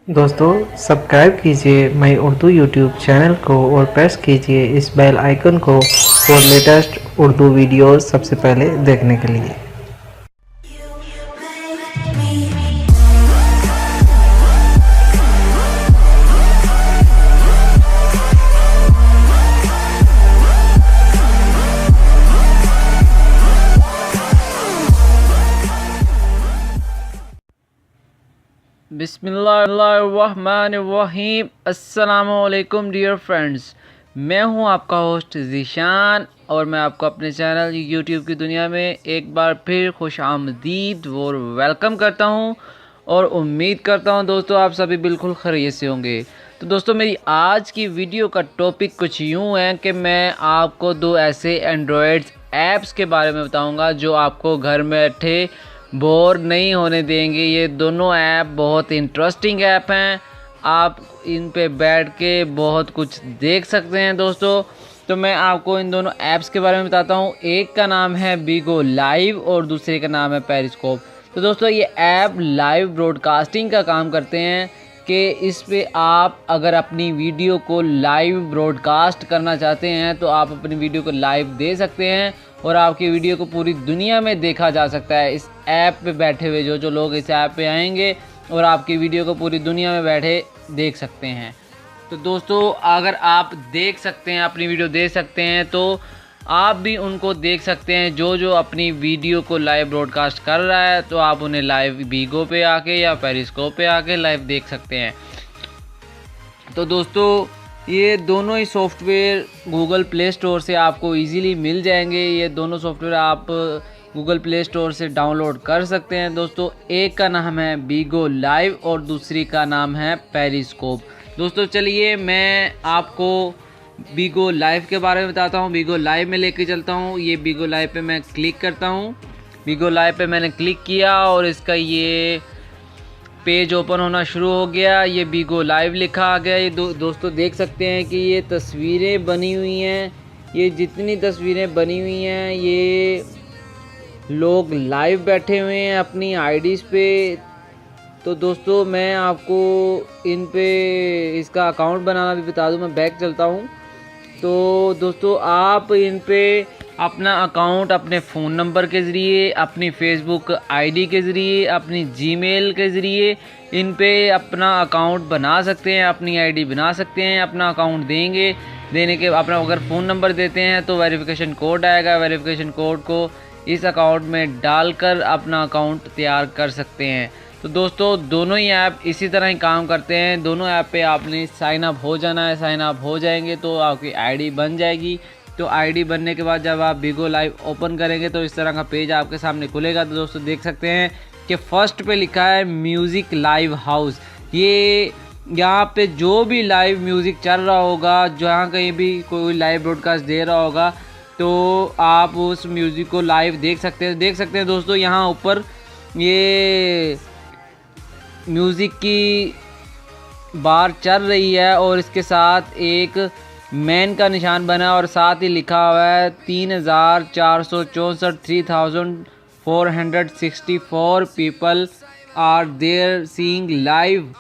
दोस्तों सब्सक्राइब कीजिए मई Urdu YouTube channel को और प्रेस कीजिए इस बेल आइकन को फॉर लेटेस्ट उर्दू वीडियोस सबसे पहले देखने के लिए। बिस्मिल्लाहिर्रहमानिर्रहीम। अस्सलामुअलैकुम डियर फ्रेंड्स, मैं हूं आपका होस्ट ज़ीशान और मैं आपको अपने चैनल यूट्यूब की दुनिया में एक बार फिर खुश आमदीद और वेलकम करता हूं और उम्मीद करता हूं दोस्तों आप सभी बिल्कुल खैरियत से होंगे। तो दोस्तों मेरी आज की वीडियो का टॉपिक कुछ यूँ है कि मैं आपको दो ऐसे एंड्रॉयड्स ऐप्स के बारे में बताऊँगा जो आपको घर में बैठे बोर नहीं होने देंगे। ये दोनों ऐप बहुत इंटरेस्टिंग ऐप हैं, आप इन पे बैठ के बहुत कुछ देख सकते हैं दोस्तों। तो मैं आपको इन दोनों ऐप्स के बारे में बताता हूँ। एक का नाम है बीगो लाइव और दूसरे का नाम है पेरिस्कोप। तो दोस्तों ये ऐप लाइव ब्रॉडकास्टिंग का काम करते हैं कि इस पे आप अगर अपनी वीडियो को लाइव ब्रॉडकास्ट करना चाहते हैं तो आप अपनी वीडियो को लाइव दे सकते हैं और आपकी वीडियो को पूरी दुनिया में देखा जा सकता है। इस ऐप पे बैठे हुए जो लोग इस ऐप पे आएंगे और आपकी वीडियो को पूरी दुनिया में बैठे देख सकते हैं। तो दोस्तों अगर आप देख सकते हैं, अपनी वीडियो देख सकते हैं, तो आप भी उनको देख सकते हैं जो अपनी वीडियो को लाइव ब्रॉडकास्ट कर रहा है। तो आप उन्हें लाइव बीगो पे आके या पेरिस्कोप पे आके लाइव देख सकते हैं। तो दोस्तों ये दोनों ही सॉफ्टवेयर गूगल प्ले स्टोर से आपको इजीली मिल जाएंगे। ये दोनों सॉफ्टवेयर आप गूगल प्ले स्टोर से डाउनलोड कर सकते हैं दोस्तों। एक का नाम है बीगो लाइव और दूसरी का नाम है पेरिस्कोप। दोस्तों चलिए मैं आपको बीगो लाइव के बारे में बताता हूँ। बीगो लाइव में लेके चलता हूँ। ये बीगो लाइव पे मैं क्लिक करता हूँ। बीगो लाइव पे मैंने क्लिक किया और इसका ये पेज ओपन होना शुरू हो गया। ये बीगो लाइव लिखा आ गया। ये दोस्तों देख सकते हैं कि ये तस्वीरें बनी हुई हैं। ये जितनी तस्वीरें बनी हुई हैं ये लोग लाइव बैठे हुए हैं अपनी आईडीज़ पे। तो दोस्तों मैं आपको इन पे इसका अकाउंट बनाना भी बता दूं। मैं बैक चलता हूं। तो दोस्तों आप इन पे अपना अकाउंट अपने फ़ोन नंबर के ज़रिए, अपनी फेसबुक आईडी के ज़रिए, अपनी जीमेल के ज़रिए इन पे अपना अकाउंट बना सकते हैं, अपनी आईडी बना सकते हैं। अपना अकाउंट देने के अपना अगर फ़ोन नंबर देते हैं तो वेरिफिकेशन कोड आएगा। वेरिफिकेशन कोड को इस अकाउंट में डालकर अपना अकाउंट तैयार कर सकते हैं। तो दोस्तों दोनों ही ऐप इसी तरह ही काम करते हैं। दोनों ऐप पे आपने साइन अप हो जाना है। साइन अप हो जाएंगे तो आपकी आईडी बन जाएगी। तो आईडी बनने के बाद जब आप बीगो लाइव ओपन करेंगे तो इस तरह का पेज आपके सामने खुलेगा। तो दोस्तों देख सकते हैं कि फर्स्ट पे लिखा है म्यूज़िक लाइव हाउस। ये यहाँ पे जो भी लाइव म्यूज़िक चल रहा होगा, जहाँ कहीं भी कोई लाइव ब्रॉडकास्ट दे रहा होगा तो आप उस म्यूज़िक को लाइव देख सकते हैं दोस्तों। यहाँ ऊपर ये म्यूज़िक की बार चल रही है और इसके साथ एक मैन का निशान बना और साथ ही लिखा हुआ है 3464 3464 people are there seeing live,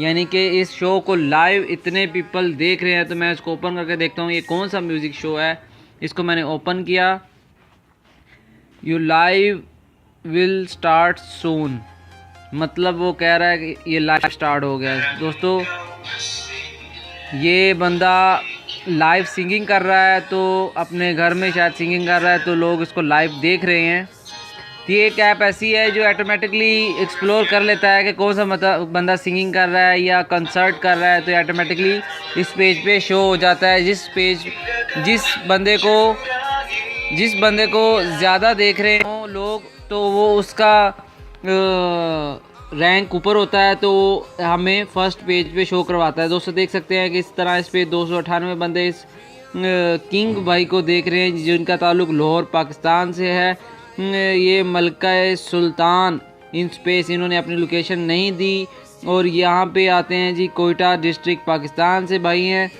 यानी कि इस शो को लाइव इतने पीपल देख रहे हैं। तो मैं इसको ओपन करके देखता हूँ ये कौन सा म्यूज़िक शो है। इसको मैंने ओपन किया। यू लाइव विल स्टार्ट सून, मतलब वो कह रहा है कि ये लाइव स्टार्ट हो गया। दोस्तों ये बंदा लाइव सिंगिंग कर रहा है, तो अपने घर में शायद सिंगिंग कर रहा है तो लोग इसको लाइव देख रहे हैं। तो ये एक ऐप ऐसी है जो ऑटोमेटिकली एक्सप्लोर कर लेता है कि कौन सा बंदा सिंगिंग कर रहा है या कंसर्ट कर रहा है। तो ऑटोमेटिकली इस पेज पे शो हो जाता है। जिस बंदे को ज़्यादा देख रहे हों लोग तो वो उसका रैंक ऊपर होता है तो हमें फर्स्ट पेज पे शो करवाता है। दोस्तों देख सकते हैं कि इस तरह इस पे 298 बंदे इस किंग भाई को देख रहे हैं जिनका ताल्लुक़ लाहौर पाकिस्तान से है। ये मलका सुल्तान इन स्पेस, इन्होंने अपनी लोकेशन नहीं दी और यहाँ पे आते हैं जी कोयटा डिस्ट्रिक्ट पाकिस्तान से भाई हैं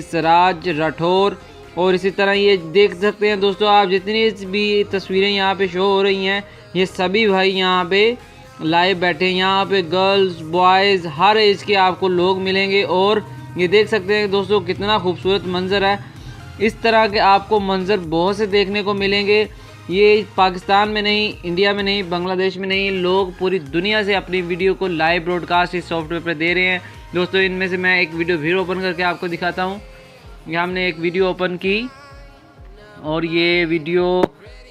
सराज राठौर। और इसी तरह ये देख सकते हैं दोस्तों आप जितनी भी तस्वीरें यहाँ पे शो हो रही हैं ये सभी भाई यहाँ पे लाइव बैठे हैं। यहाँ पे गर्ल्स बॉयज़ हर एज के आपको लोग मिलेंगे और ये देख सकते हैं दोस्तों कितना खूबसूरत मंज़र है। इस तरह के आपको मंज़र बहुत से देखने को मिलेंगे। ये पाकिस्तान में नहीं, इंडिया में नहीं, बांग्लादेश में नहीं, लोग पूरी दुनिया से अपनी वीडियो को लाइव ब्रॉडकास्ट इस सॉफ्टवेयर पर दे रहे हैं दोस्तों। इनमें से मैं एक वीडियो फिर ओपन करके आपको दिखाता हूँ। ये हमने एक वीडियो ओपन की और ये वीडियो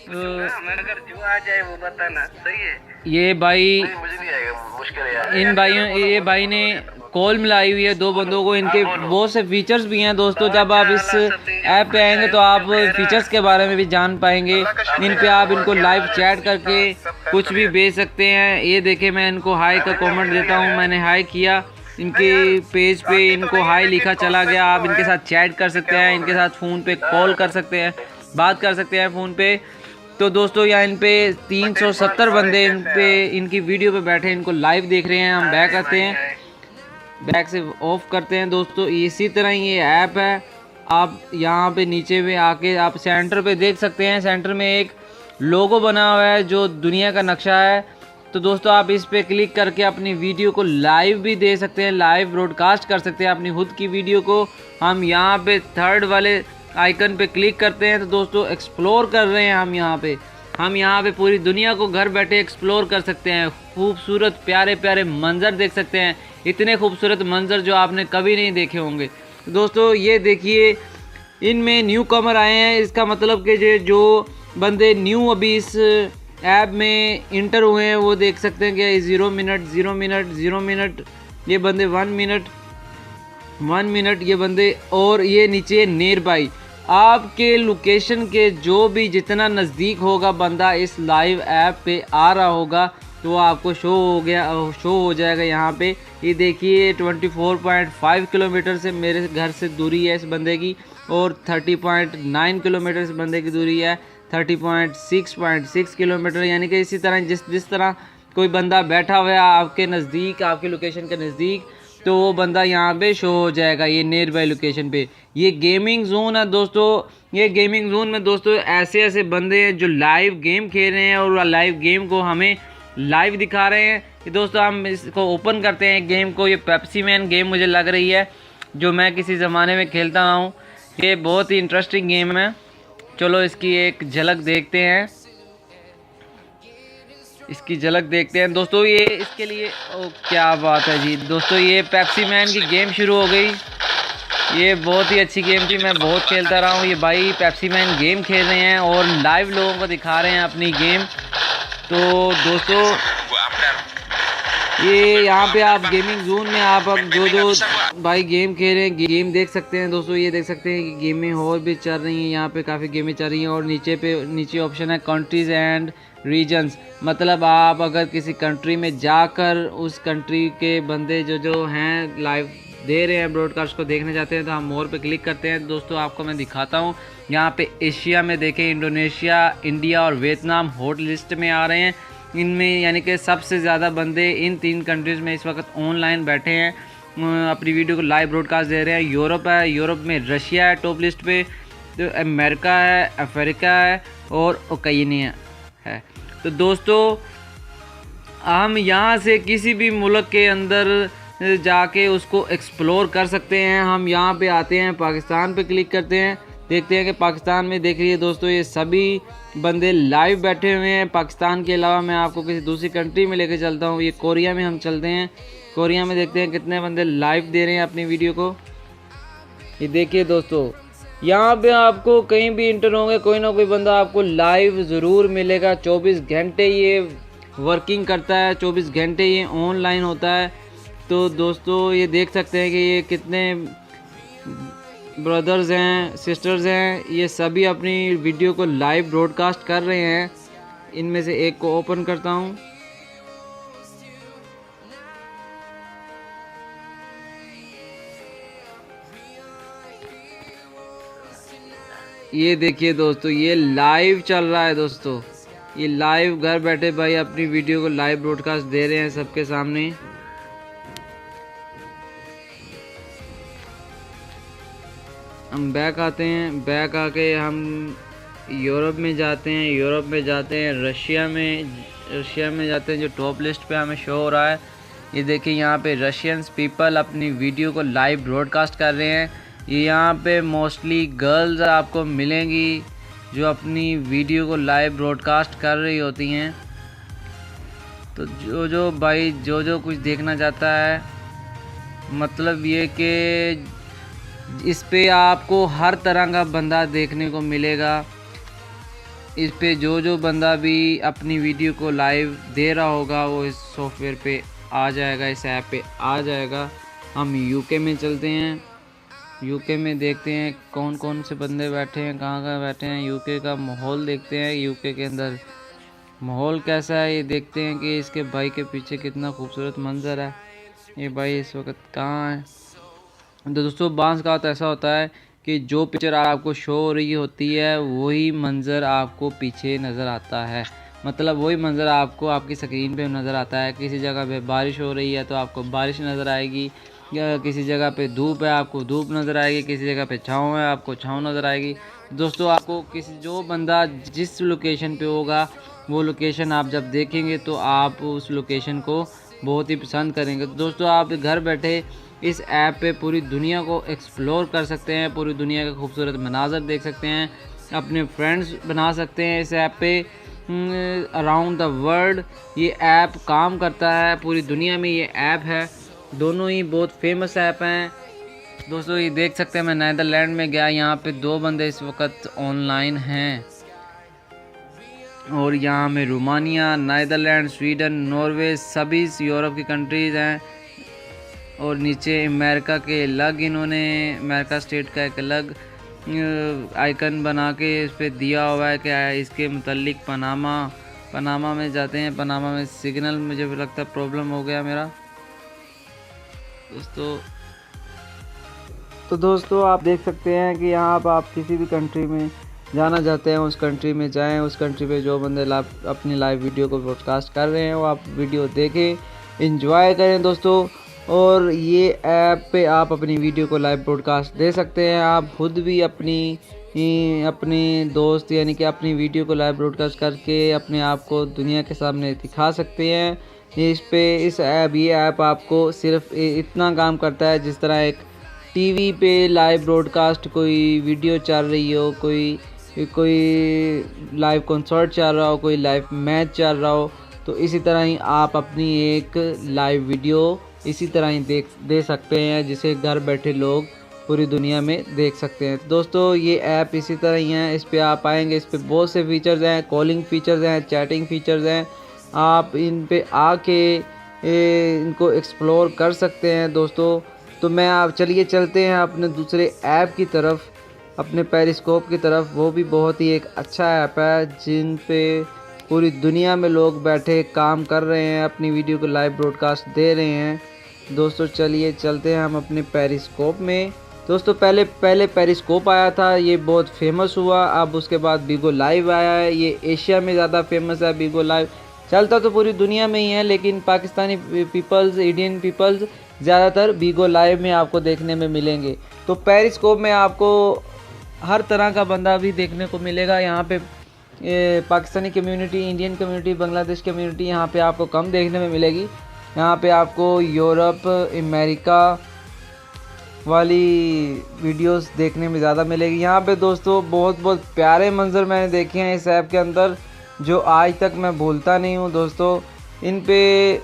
अगर जो आ जाए वो बताना, सही है। ये भाई मुझे नहीं आएगा, मुश्किल है। इन भाइयों, ये भाई ने कॉल मिलाई हुई है 2 बंदों को। इनके बहुत से फीचर्स भी हैं दोस्तों। जब आप इस ऐप पे आएंगे तो आप फीचर्स के बारे में भी जान पाएंगे। इन पे आप इनको लाइव चैट करके कुछ भी भेज सकते हैं। ये देखे, मैं इनको हाई का कमेंट देता हूँ। मैंने हाई किया, इनके पेज पे इनको हाई लिखा चला गया। आप इनके साथ चैट कर सकते हैं, इनके साथ फ़ोन पे कॉल कर सकते हैं, बात कर सकते हैं फ़ोन पे। तो दोस्तों यहाँ इन पे 370 बंदे इन पे इनकी वीडियो पे बैठे इनको लाइव देख रहे हैं। हम बैक आते हैं, बैक से ऑफ करते हैं दोस्तों। इसी तरह ये ऐप है। आप यहाँ पे नीचे में आके आप सेंटर पे देख सकते हैं। सेंटर में एक लोगो बना हुआ है जो दुनिया का नक्शा है। तो दोस्तों आप इस पे क्लिक करके अपनी वीडियो को लाइव भी दे सकते हैं, लाइव ब्रॉडकास्ट कर सकते हैं अपनी खुद की वीडियो को। हम यहाँ पे थर्ड वाले आइकन पे क्लिक करते हैं तो दोस्तों एक्सप्लोर कर रहे हैं हम यहाँ पे पूरी दुनिया को घर बैठे एक्सप्लोर कर सकते हैं। खूबसूरत प्यारे प्यारे मंज़र देख सकते हैं, इतने खूबसूरत मंज़र जो आपने कभी नहीं देखे होंगे। तो दोस्तों ये देखिए, इनमें न्यू कमर आए हैं। इसका मतलब कि जो बंदे न्यू अभी इस ऐप में इंटर हुए हैं वो देख सकते हैं कि 0 मिनट 0 मिनट 0 मिनट, ये बंदे 1 मिनट ये बंदे। और ये नीचे नियर बाई, आपके लोकेशन के जो भी जितना नज़दीक होगा बंदा इस लाइव ऐप पे आ रहा होगा तो वो आपको शो हो जाएगा यहाँ पे। ये देखिए 24.5 किलोमीटर से मेरे घर से दूरी है इस बंदे की, और 30.9 किलोमीटर इस बंदे की दूरी है, 30.6 किलोमीटर। यानी कि इसी तरह जिस तरह कोई बंदा बैठा हुआ है आपके नज़दीक, आपके लोकेशन के नज़दीक, तो वो बंदा यहाँ पे शो हो जाएगा ये नियर बाई लोकेशन पे। ये गेमिंग जोन है दोस्तों। ये गेमिंग जोन में दोस्तों ऐसे बंदे हैं जो लाइव गेम खेल रहे हैं और लाइव गेम को हमें लाइव दिखा रहे हैं। ये दोस्तों हम इसको ओपन करते हैं गेम को। ये पेप्सी मैन गेम मुझे लग रही है जो मैं किसी ज़माने में खेलता हूँ। ये बहुत ही इंटरेस्टिंग गेम है। चलो इसकी एक झलक देखते हैं, इसकी झलक देखते हैं दोस्तों। ये इसके लिए क्या बात है जी दोस्तों, ये पेप्सी मैन की गेम शुरू हो गई। ये बहुत ही अच्छी गेम थी, मैं बहुत खेलता रहा हूँ। ये भाई पेप्सी मैन गेम खेल रहे हैं और लाइव लोगों को दिखा रहे हैं अपनी गेम। तो दोस्तों ये यहाँ पे आप गेमिंग जोन में आप अब जो भाई गेम खेल रहे हैं गेम देख सकते हैं दोस्तों। ये देख सकते हैं कि गेमें और भी चल रही हैं, यहाँ पे काफ़ी गेमें चल रही हैं। और नीचे ऑप्शन है कंट्रीज़ एंड रीजन्स, मतलब आप अगर किसी कंट्री में जाकर उस कंट्री के बंदे जो हैं लाइव दे रहे हैं ब्रॉडकास्ट को देखने जाते हैं तो हम मोर पे क्लिक करते हैं। दोस्तों आपको मैं दिखाता हूँ, यहाँ पे एशिया में देखें इंडोनेशिया, इंडिया और वियतनाम हॉट लिस्ट में आ रहे हैं। इनमें यानी कि सबसे ज़्यादा बंदे इन 3 कंट्रीज़ में इस वक्त ऑनलाइन बैठे हैं, अपनी वीडियो को लाइव ब्रॉडकास्ट दे रहे हैं। यूरोप है, यूरोप में रशिया है टॉप लिस्ट पे, तो अमेरिका है, अफ्रीका है और ओकेनिया है। तो दोस्तों हम यहाँ से किसी भी मुल्क के अंदर जाके उसको एक्सप्लोर कर सकते हैं। हम यहाँ पे आते हैं, पाकिस्तान पे क्लिक करते हैं, देखते हैं कि पाकिस्तान में देख रही दोस्तों ये सभी बंदे लाइव बैठे हुए हैं। पाकिस्तान के अलावा मैं आपको किसी दूसरी कंट्री में लेके चलता हूँ। ये कोरिया में हम चलते हैं, कोरिया में देखते हैं कितने बंदे लाइव दे रहे हैं अपनी वीडियो को। ये देखिए दोस्तों, यहाँ पे आपको कहीं भी इंटर होंगे कोई ना कोई बंदा आपको लाइव ज़रूर मिलेगा। 24 घंटे ये वर्किंग करता है, 24 घंटे ये ऑनलाइन होता है। तो दोस्तों ये देख सकते हैं कि ये कितने ब्रदर्स हैं, सिस्टर्स हैं, ये सभी अपनी वीडियो को लाइव ब्रॉडकास्ट कर रहे हैं। इनमें से एक को ओपन करता हूँ। ये देखिए दोस्तों, ये लाइव चल रहा है दोस्तों। ये लाइव घर बैठे भाई अपनी वीडियो को लाइव ब्रॉडकास्ट दे रहे हैं सबके सामने। हम बैक आते हैं, बैक आके हम यूरोप में जाते हैं, यूरोप में जाते हैं रशिया में, रशिया में जाते हैं जो टॉप लिस्ट पे हमें शो हो रहा है। ये देखिए यहाँ पे रशियंस पीपल अपनी वीडियो को लाइव ब्रॉडकास्ट कर रहे हैं। ये यहाँ पे मोस्टली गर्ल्स आपको मिलेंगी जो अपनी वीडियो को लाइव ब्रॉडकास्ट कर रही होती हैं। तो जो भाई जो कुछ देखना चाहता है, मतलब ये कि इस पे आपको हर तरह का बंदा देखने को मिलेगा। इस पे जो बंदा भी अपनी वीडियो को लाइव दे रहा होगा वो इस सॉफ्टवेयर पे आ जाएगा, इस ऐप पे आ जाएगा। हम यूके में चलते हैं, यूके में देखते हैं कौन कौन से बंदे बैठे हैं, कहाँ बैठे हैं। यूके का माहौल देखते हैं, यूके के अंदर माहौल कैसा है ये देखते हैं कि इसके भाई के पीछे कितना खूबसूरत मंजर है। ये भाई इस वक्त कहाँ है। तो दोस्तों बांस का तो ऐसा होता है कि जो पिक्चर आपको शो हो रही होती है वही मंज़र आपको पीछे नज़र आता है, मतलब वही मंज़र आपको आपकी स्क्रीन पे नज़र आता है। किसी जगह पे बारिश हो रही है तो आपको बारिश नज़र आएगी, या किसी जगह पे धूप है आपको धूप नज़र आएगी, किसी जगह पे छाँव है आपको छाँव नज़र आएगी। दोस्तों आपको जो बंदा जिस लोकेशन पे होगा वो लोकेशन आप जब देखेंगे तो आप उस लोकेशन को बहुत ही पसंद करेंगे। तो दोस्तों आप घर बैठे इस ऐप पे पूरी दुनिया को एक्सप्लोर कर सकते हैं, पूरी दुनिया के खूबसूरत मनाज़र देख सकते हैं, अपने फ्रेंड्स बना सकते हैं इस ऐप पे अराउंड द वर्ल्ड। ये ऐप काम करता है, पूरी दुनिया में ये ऐप है, दोनों ही बहुत फेमस ऐप हैं। दोस्तों ये देख सकते हैं मैं नीदरलैंड में गया, यहाँ पे 2 बंदे इस वक्त ऑनलाइन हैं और यहाँ में रोमानिया, नीदरलैंड, स्वीडन, नॉर्वे सभी यूरोप की कंट्रीज़ हैं। और नीचे अमेरिका के अलग इन्होंने अमेरिका स्टेट का एक अलग आइकन बना के इस पर दिया हुआ है कि इसके मुतल्लिक पनामा में जाते हैं। पनामा में सिग्नल मुझे लगता है प्रॉब्लम हो गया मेरा दोस्तों आप देख सकते हैं कि यहाँ पर आप किसी भी कंट्री में जाना चाहते हैं उस कंट्री में जाएं, उस कंट्री पे जो बंदे अपनी लाइव वीडियो को ब्रॉडकास्ट कर रहे हैं वो आप वीडियो देखें, एंजॉय करें दोस्तों। और ये ऐप पे आप अपनी वीडियो को लाइव ब्रॉडकास्ट दे सकते हैं। आप खुद भी अपने दोस्त यानी कि अपनी वीडियो को लाइव ब्रॉडकास्ट करके अपने आप को दुनिया के सामने दिखा सकते हैं। ये ऐप आपको सिर्फ इतना काम करता है जिस तरह एक टीवी पे लाइव ब्रॉडकास्ट कोई वीडियो चल रही हो, कोई लाइव कॉन्सर्ट चल रहा हो, कोई लाइव मैच चल रहा हो, तो इसी तरह ही आप अपनी एक लाइव वीडियो इसी तरह ही दे सकते हैं जिसे घर बैठे लोग पूरी दुनिया में देख सकते हैं। तो दोस्तों ये ऐप इसी तरह ही है, इस पे आप आएंगे, इस पे बहुत से फीचर्स हैं, कॉलिंग फीचर्स हैं, चैटिंग फीचर्स हैं, आप इन पे आके इनको एक्सप्लोर कर सकते हैं दोस्तों। तो चलिए चलते हैं अपने दूसरे ऐप की तरफ, अपने पेरिस्कोप की तरफ। वो भी बहुत ही एक अच्छा ऐप है जिन पे पूरी दुनिया में लोग बैठे काम कर रहे हैं, अपनी वीडियो को लाइव ब्रॉडकास्ट दे रहे हैं। दोस्तों चलिए चलते हैं हम अपने पेरिस्कोप में। दोस्तों पहले पेरिस्कोप आया था, ये बहुत फेमस हुआ, अब उसके बाद बीगो लाइव आया है। ये एशिया में ज़्यादा फेमस है बीगो लाइव, चलता तो पूरी दुनिया में ही है लेकिन पाकिस्तानी पीपल्स, इंडियन पीपल्स ज़्यादातर बीगो लाइव में आपको देखने में मिलेंगे। तो पेरिस्कोप में आपको हर तरह का बंदा भी देखने को मिलेगा। यहाँ पे Pakistani community, Indian community, Bangladesh community यहाँ पे आपको कम देखने में मिलेगी। यहाँ पे आपको यूरोप, अमेरिका वाली वीडियोस देखने में ज़्यादा मिलेगी। यहाँ पे दोस्तों बहुत प्यारे मंजर मैंने देखे हैं इस ऐप के अंदर जो आज तक मैं भूलता नहीं हूँ दोस्तों। इन पे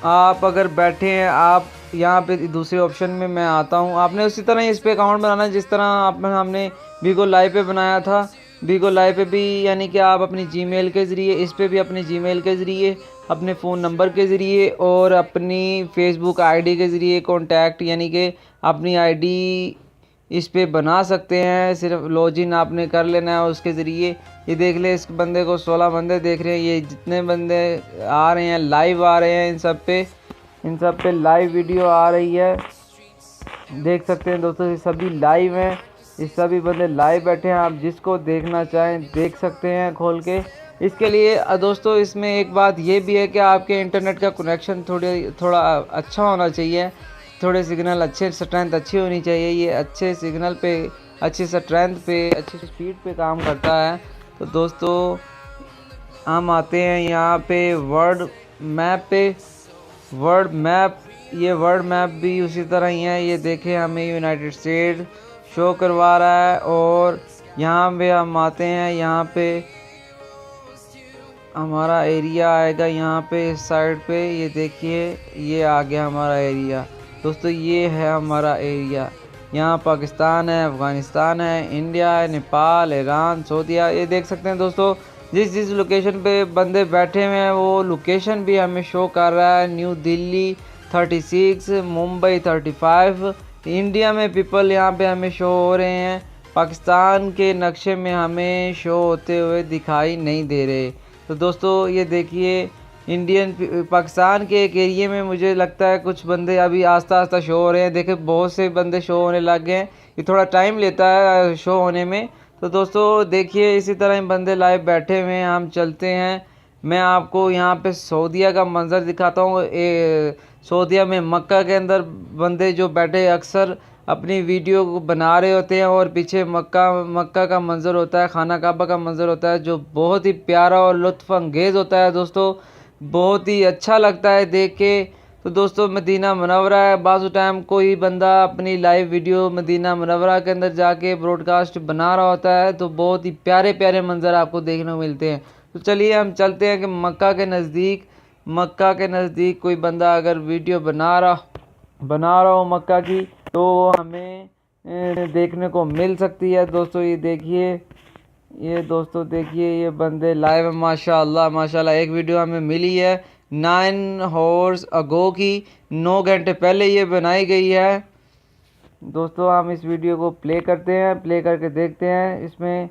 आप अगर बैठे हैं, आप यहाँ पे दूसरे ऑप्शन में मैं आता हूँ, आपने उसी तरह इस पे अकाउंट बनाना है जिस तरह हमने बीगो लाइव पे बनाया था। बीगो लाइव पे भी यानी कि आप अपनी जीमेल के ज़रिए, इस पे भी अपनी जीमेल के ज़रिए, अपने फ़ोन नंबर के ज़रिए और अपनी फेसबुक आईडी के ज़रिए कॉन्टैक्ट यानी कि अपनी आईडी इस पे बना सकते हैं। सिर्फ लॉगिन आपने कर लेना है उसके ज़रिए। ये देख ले, इस बंदे को 16 बंदे देख रहे हैं। ये जितने बंदे आ रहे हैं लाइव आ रहे हैं, इन सब पे लाइव वीडियो आ रही है, देख सकते हैं दोस्तों। ये सभी लाइव हैं, ये सभी बंदे लाइव बैठे हैं। आप जिसको देखना चाहें देख सकते हैं खोल के। इसके लिए दोस्तों इसमें एक बात ये भी है कि आपके इंटरनेट का कनेक्शन थोड़ा अच्छा होना चाहिए, थोड़े सिग्नल अच्छे, स्ट्रेंथ अच्छी होनी चाहिए। ये अच्छे सिग्नल पे, अच्छे स्ट्रेंथ पे, अच्छी स्पीड पे काम करता है। तो दोस्तों हम आते हैं यहाँ पे वर्ल्ड मैप पे। वर्ल्ड मैप, ये वर्ल्ड मैप भी उसी तरह ही है। ये देखें, हमें यूनाइटेड स्टेट शो करवा रहा है। और यहाँ पे हम आते हैं, यहाँ पे हमारा एरिया आएगा। यहाँ पे इस साइड पे ये देखिए, ये आ गया हमारा एरिया। दोस्तों ये है हमारा एरिया। यहाँ पाकिस्तान है, अफ़गानिस्तान है, इंडिया है, नेपाल, ईरान, सऊदीया, ये देख सकते हैं दोस्तों। जिस जिस लोकेशन पे बंदे बैठे हुए हैं वो लोकेशन भी हमें शो कर रहा है। न्यू दिल्ली 36, मुंबई 35, इंडिया में पीपल यहाँ पे हमें शो हो रहे हैं। पाकिस्तान के नक्शे में हमें शो होते हुए दिखाई नहीं दे रहे। तो दोस्तों ये देखिए, पाकिस्तान के एक एरिया में मुझे लगता है कुछ बंदे अभी आस्ता आस्ता शो हो रहे हैं। देखे, बहुत से बंदे शो होने लग गए हैं। ये थोड़ा टाइम लेता है शो होने में। तो दोस्तों देखिए, इसी तरह ही बंदे लाइव बैठे हुए हैं। हम चलते हैं, मैं आपको यहाँ पे सऊदीया का मंज़र दिखाता हूँ। सऊदीया में मक्का के अंदर बंदे जो बैठे अक्सर अपनी वीडियो को बना रहे होते हैं और पीछे मक्का का मंज़र होता है, खाना काबा का मंज़र होता है, जो बहुत ही प्यारा और लुत्फ़ अंगेज़ होता है दोस्तों। बहुत ही अच्छा लगता है देख के। तो दोस्तों मदीना मुनव्वरा है। बाज़ टाइम कोई बंदा अपनी लाइव वीडियो मदीना मुनव्वरा के अंदर जाके ब्रॉडकास्ट बना रहा होता है, तो बहुत ही प्यारे प्यारे मंज़र आपको देखने को मिलते हैं। तो चलिए हम चलते हैं कि मक्का के नज़दीक कोई बंदा अगर वीडियो बना रहा हो मक्का की, तो हमें देखने को मिल सकती है। दोस्तों ये देखिए, ये बंदे लाइव है। माशाल्लाह एक वीडियो हमें मिली है 9 हॉर्स अगो की, 9 घंटे पहले ये बनाई गई है। दोस्तों हम इस वीडियो को प्ले करके देखते हैं। इसमें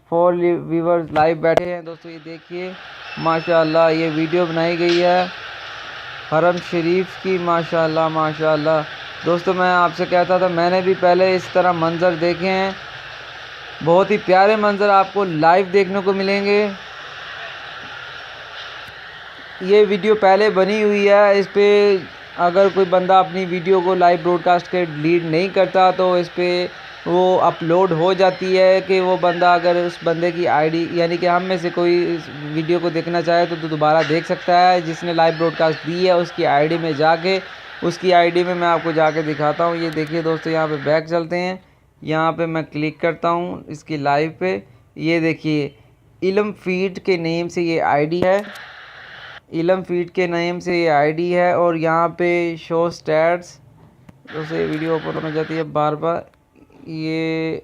4 व्यूवर्स लाइव बैठे हैं। दोस्तों ये देखिए, माशाल्लाह ये वीडियो बनाई गई है हरम शरीफ की। माशाल्लाह। दोस्तों मैं आपसे कहता था, मैंने भी पहले इस तरह मंज़र देखे हैं। बहुत ही प्यारे मंज़र आपको लाइव देखने को मिलेंगे। ये वीडियो पहले बनी हुई है। इस पे अगर कोई बंदा अपनी वीडियो को लाइव ब्रॉडकास्ट के डिलीट नहीं करता तो इस पे वो अपलोड हो जाती है कि वो बंदा अगर उस बंदे की आईडी, यानी कि हम में से कोई इस वीडियो को देखना चाहे तो दोबारा देख सकता है। जिसने लाइव ब्रॉडकास्ट दी है उसकी आईडी में जाके, उसकी आईडी में मैं आपको जाके दिखाता हूँ। ये देखिए दोस्तों, यहाँ पे बैक चलते हैं। यहाँ पे मैं क्लिक करता हूँ इसकी लाइव पे। ये देखिए, इल्म फीड के नेम से ये आईडी है। और यहाँ पे शो स्टैट्स, दोस्तों ये वीडियो ओपन हो जाती है बार बार। ये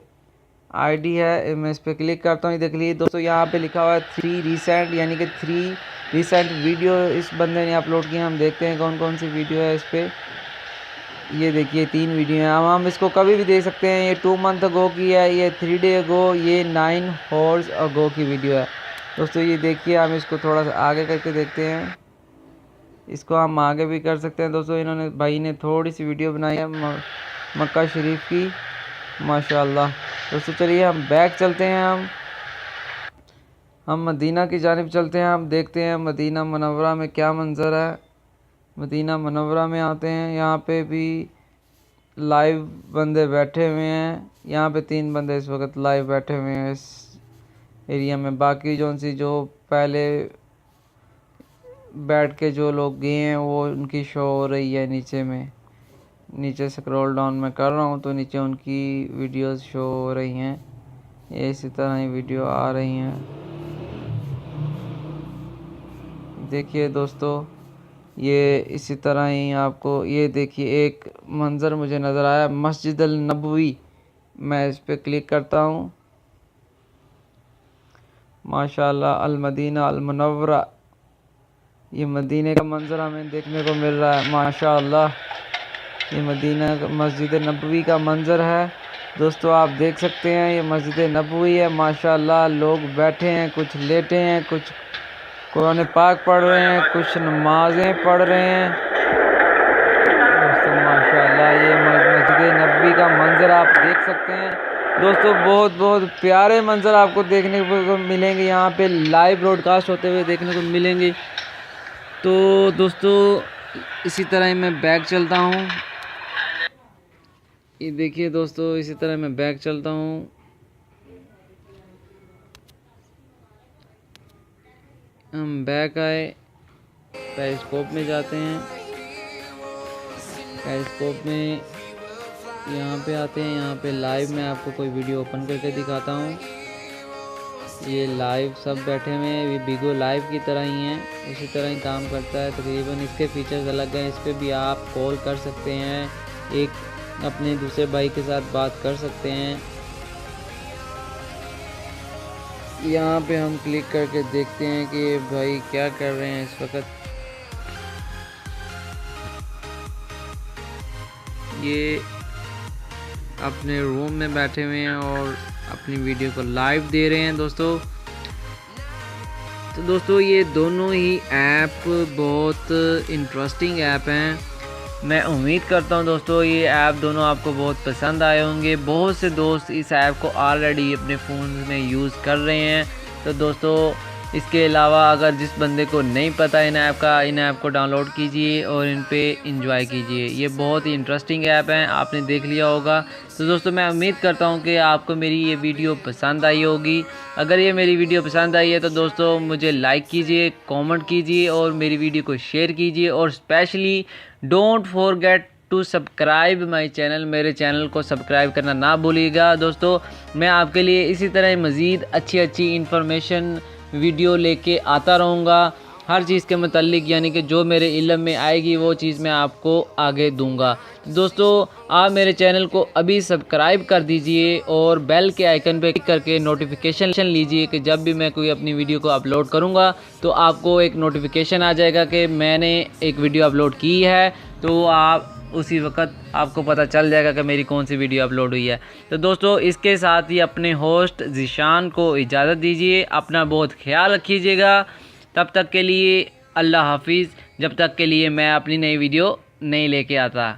आईडी है, मैं इस पर क्लिक करता हूँ। ये देख लीजिए दोस्तों, यहाँ पे लिखा हुआ है 3 रिसेंट, यानी कि 3 रिसेंट वीडियो इस बंदे ने अपलोड की। हम देखते हैं कौन कौन सी वीडियो है इस पर। ये देखिए 3 वीडियो हैं। हम इसको कभी भी देख सकते हैं। ये 2 मंथ अगो की है, ये 3 डे अगो, ये 9 हॉर्स अगो की वीडियो है। दोस्तों ये देखिए, हम इसको थोड़ा सा आगे करके देखते हैं। इसको हम आगे भी कर सकते हैं। दोस्तों इन्होंने, भाई ने थोड़ी सी वीडियो बनाई है मक्का शरीफ की। माशाल्लाह। दोस्तों चलिए हम बैक चलते हैं। हम मदीना की जानिब चलते हैं। हम देखते हैं मदीना मुनव्वरा में क्या मंज़र है। मदीना मुनव्वरा में आते हैं। यहाँ पे भी लाइव बंदे बैठे हुए हैं। यहाँ पे 3 बंदे इस वक्त लाइव बैठे हुए हैं इस एरिया में। बाकी जो पहले बैठ के जो लोग गए हैं वो उनकी शो हो रही है नीचे स्क्रॉल डाउन में कर रहा हूँ तो नीचे उनकी वीडियोस शो हो रही हैं। ये इसी तरह ही वीडियो आ रही हैं। देखिए दोस्तों, ये इसी तरह ही आपको, ये देखिए एक मंज़र मुझे नज़र आया मस्जिद अल नबवी। मैं इस पर क्लिक करता हूँ। माशाल्लाह, अल मदीना अल मुनव्वरा, ये मदीने का मंज़र हमें देखने को मिल रहा है। माशाल्लाह, ये मदीना मस्जिद नबवी का मंज़र है। दोस्तों आप देख सकते हैं, ये मस्जिद नबवी है। माशाल्लाह, लोग बैठे हैं, कुछ लेटे हैं, कुछ कुरान पाक पढ़ रहे हैं, कुछ नमाज़ें पढ़ रहे हैं। दोस्तों माशाल्लाह, ये मस्जिद नबवी का मंज़र आप देख सकते हैं। दोस्तों बहुत प्यारे मंज़र आपको देखने को मिलेंगे, यहाँ पे लाइव ब्रॉडकास्ट होते हुए देखने को मिलेंगे। तो दोस्तों इसी तरह ही मैं बैक चलता हूँ। ये देखिए दोस्तों, इसी तरह मैं बैक चलता हूँ। हम बैक आए, पेरिस्कोप में जाते हैं। पेरिस्कोप में यहाँ पे आते हैं। यहाँ पे लाइव में आपको कोई वीडियो ओपन करके दिखाता हूँ। ये लाइव सब बैठे हुए हैं, ये बिगो लाइव की तरह ही हैं, उसी तरह ही काम करता है तकरीबन। इसके फीचर्स अलग हैं। इस पर भी आप कॉल कर सकते हैं, एक अपने दूसरे भाई के साथ बात कर सकते हैं। यहाँ पे हम क्लिक करके देखते हैं कि भाई क्या कर रहे हैं इस वक्त। ये अपने रूम में बैठे हुए हैं और अपनी वीडियो को लाइव दे रहे हैं दोस्तों। तो दोस्तों ये दोनों ही ऐप बहुत इंटरेस्टिंग ऐप हैं। मैं उम्मीद करता हूं दोस्तों ये ऐप दोनों आपको बहुत पसंद आए होंगे। बहुत से दोस्त इस ऐप को ऑलरेडी अपने फ़ोन में यूज़ कर रहे हैं। तो दोस्तों इसके अलावा अगर जिस बंदे को नहीं पता इन ऐप को डाउनलोड कीजिए और इन पे एंजॉय कीजिए। ये बहुत ही इंटरेस्टिंग ऐप हैं, आपने देख लिया होगा। तो दोस्तों मैं उम्मीद करता हूँ कि आपको मेरी ये वीडियो पसंद आई होगी। अगर ये मेरी वीडियो पसंद आई है तो दोस्तों मुझे लाइक कीजिए, कमेंट कीजिए और मेरी वीडियो को शेयर कीजिए। और specially don't forget to subscribe my channel. मेरे चैनल को सब्सक्राइब करना ना भूलिएगा दोस्तों। मैं आपके लिए इसी तरह मज़ीद अच्छी इंफॉर्मेशन वीडियो लेके आता रहूँगा हर चीज़ के मतलब, यानी कि जो मेरे इल्म में आएगी वो चीज़ मैं आपको आगे दूंगा। दोस्तों आप मेरे चैनल को अभी सब्सक्राइब कर दीजिए और बेल के आइकन पे क्लिक करके नोटिफिकेशन लीजिए कि जब भी मैं कोई अपनी वीडियो को अपलोड करूंगा तो आपको एक नोटिफिकेशन आ जाएगा कि मैंने एक वीडियो अपलोड की है। तो आप उसी वक्त आपको पता चल जाएगा कि मेरी कौन सी वीडियो अपलोड हुई है। तो दोस्तों इसके साथ ही अपने होस्ट ज़ीशान को इजाज़त दीजिए। अपना बहुत ख्याल रखिएगा। तब तक के लिए अल्लाह हाफिज़। जब तक के लिए मैं अपनी नई वीडियो नहीं लेके आता।